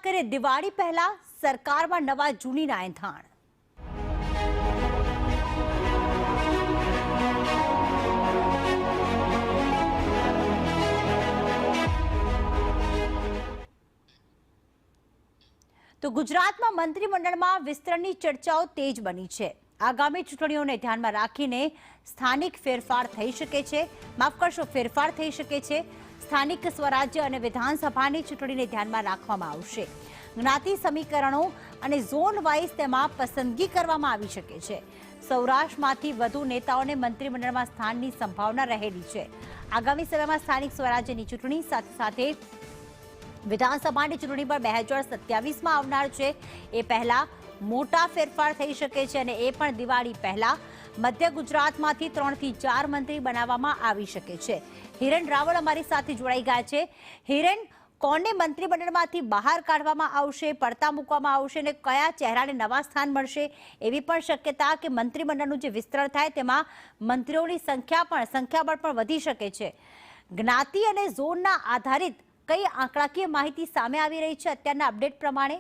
વાત કરીએ દિવાળી પહેલા સરકારમાં નવા જૂનીના એંધાણ। તો ગુજરાતમાં મંત્રીમંડળમાં વિસ્તરણની ચર્ચાઓ તેજ બની છે। આગામી ચૂંટણીઓને ધ્યાનમાં રાખીને સ્થાનિક ફેરફાર થઈ શકે છે। માફ કરશો, ફેરફાર થઈ શકે છે। સ્થાનિક સ્વરાજ્ય અને વિધાનસભાની ચૂંટણીને ધ્યાનમાં રાખવામાં આવશે। જ્ઞાતિ સમીકરણો અને ઝોન વાઇઝ તેમાં પસંદગી કરવામાં આવી શકે છે। સૌરાષ્ટ્રમાંથી વધુ નેતાઓને મંત્રીમંડળમાં સ્થાનની સંભાવના રહેલી છે। આગામી સમયમાં સ્થાનિક સ્વરાજ્યની ચૂંટણી સાથે સાથે વિધાનસભાની ચૂંટણી પર 2027માં આવનાર છે। એ પહેલા મોટા ફેરફાર થઈ શકે છે અને એ પણ દિવાળી પહેલા મધ્ય ગુજરાતમાંથી 3 થી 4 મંત્રી બનાવવામાં આવી શકે છે। હિરેન રાવળ અમારી સાથે જોડાઈ ગયા છે। હિરેન, કોને મંત્રીમંડળમાંથી બહાર કાઢવામાં આવશે, પડતા મૂકવામાં આવશે અને કયા ચહેરાને નવા સ્થાન મળશે? એવી પણ શક્યતા કે મંત્રીમંડળનું જે વિસ્તરણ થાય તેમાં મંત્રીઓની સંખ્યાબળ પણ વધી શકે છે। જ્ઞાતિ અને ઝોનના આધારિત કઈ આંકડાકીય માહિતી સામે આવી રહી છે અત્યારના અપડેટ પ્રમાણે?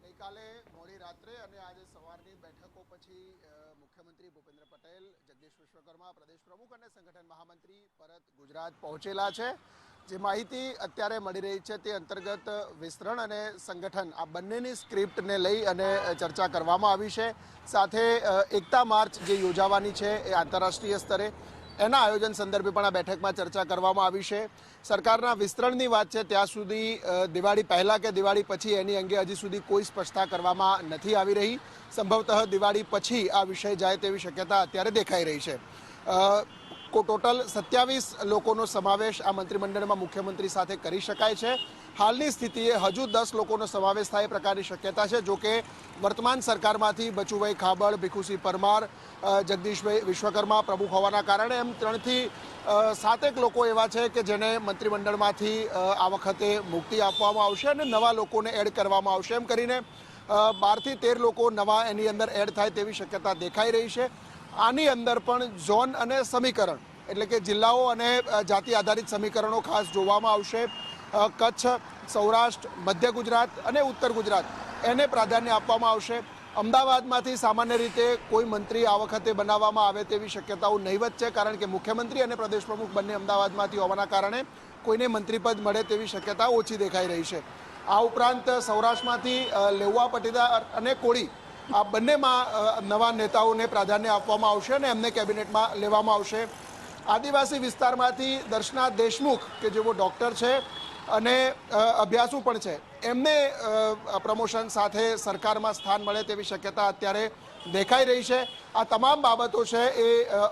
ગઈકાલે મોડી રાત્રે અને આજે સવારની બેઠકો પછી મુખ્યમંત્રી ભૂપેન્દ્ર પટેલ, જગદીશ વિશ્વકર્મા પ્રદેશ પ્રમુખ અને સંગઠન મહામંત્રી પરત ગુજરાત પહોંચેલા છે। જે માહિતી અત્યારે મળી રહી છે તે અંતર્ગત વિસ્તરણ અને સંગઠન આ બંનેની સ્ક્રિપ્ટને લઈ અને ચર્ચા કરવામાં આવી છે। સાથે એકતા માર્ચ જે યોજાવાની છે એ આંતરરાષ્ટ્રીય સ્તરે એના આયોજન સંદર્ભે પણ આ બેઠકમાં ચર્ચા કરવામાં આવી છે। સરકારના વિસ્તરણની વાત છે ત્યાં સુધી દિવાળી પહેલાં કે દિવાળી પછી એની અંગે હજી સુધી કોઈ સ્પષ્ટતા કરવામાં નથી આવી રહી। સંભવતઃ દિવાળી પછી આ વિષય જાય તેવી શક્યતા અત્યારે દેખાઈ રહી છે। ટોટલ 27 લોકોનો સમાવેશ આ મંત્રીમંડળમાં મુખ્યમંત્રી સાથે કરી શકાય છે। હાલની સ્થિતિએ હજુ 10 લોકોનો સમાવેશ થાય એ પ્રકારની શક્યતા છે। જોકે વર્તમાન સરકારમાંથી બચુભાઈ ખાબડ, ભીખુસિંહ પરમાર, જગદીશભાઈ વિશ્વકર્મા પ્રમુખ હોવાના કારણે એમ 3 થી 7 લોકો એવા છે કે જેને મંત્રીમંડળમાંથી આ વખતે મુક્તિ આપવામાં આવશે અને નવા લોકોને એડ કરવામાં આવશે। એમ કરીને 12 થી 13 લોકો નવા એની અંદર એડ થાય તેવી શક્યતા દેખાઈ રહી છે। આની અંદર પણ ઝોન અને સમીકરણ એટલે કે જિલ્લાઓ અને જાતિ આધારિત સમીકરણો ખાસ જોવામાં આવશે। કચ્છ, સૌરાષ્ટ્ર, મધ્ય ગુજરાત અને ઉત્તર ગુજરાત એને પ્રાધાન્ય આપવામાં આવશે। અમદાવાદમાંથી સામાન્ય રીતે કોઈ મંત્રી આ વખતે બનાવવામાં આવે તેવી શક્યતાઓ નહીવત છે, કારણ કે મુખ્યમંત્રી અને પ્રદેશ પ્રમુખ બંને અમદાવાદમાંથી હોવાના કારણે કોઈને મંત્રીપદ મળે તેવી શક્યતા ઓછી દેખાઈ રહી છે। આ ઉપરાંત સૌરાષ્ટ્રમાંથી લેઉવા પાટીદાર અને કોળી આ બંનેમાં નવા નેતાઓને પ્રાધાન્ય આપવામાં આવશે અને એમને કેબિનેટમાં લેવામાં આવશે। આદિવાસી વિસ્તારમાંથી દર્શના દેશમુખ કે જેઓ ડૉક્ટર છે અને અભ્યાસુ પણ છે, એમને પ્રમોશન સાથે સરકારમાં સ્થાન મળે તેવી શક્યતા અત્યારે દેખાઈ રહી છે। આ તમામ બાબતો છે એ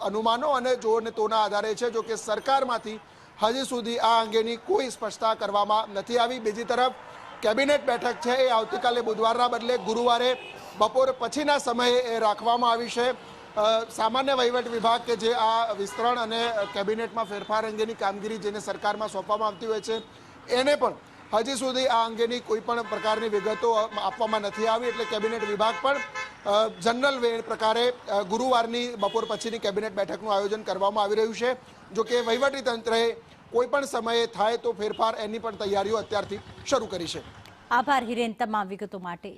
અનુમાનો અને જોને તોના આધારે છે। જો કે સરકારમાંથી હજી સુધી આ અંગેની કોઈ સ્પષ્ટતા કરવામાં નથી આવી। બીજી તરફ કેબિનેટ બેઠક છે એ આવતીકાલે બુધવારના બદલે ગુરુવારે બપોર પછીના સમયે એ રાખવામાં આવી છે। સામાન્ય વહીવટ વિભાગ કે જે આ વિસ્તરણ અને કેબિનેટમાં ફેરફાર અંગેની કામગીરી જેને સરકારમાં સોંપવામાં આવતી હોય છે એને પણ હજી સુધી આ અંગેની કોઈ પણ પ્રકારની વિગતો આપવામાં નથી આવી। એટલે કેબિનેટ વિભાગ પણ જનરલ વે પ્રકારે ગુરુવારની બપોર પછીની કેબિનેટ બેઠકનું આયોજન કરવામાં આવી રહ્યું છે। જો કે વહીવટી તંત્રએ કોઈ પણ સમયે થાય તો ફેરફાર એની પણ તૈયારીઓ અત્યારથી શરૂ કરી છે। આભાર હિરેન તમામ વિગતો માટે।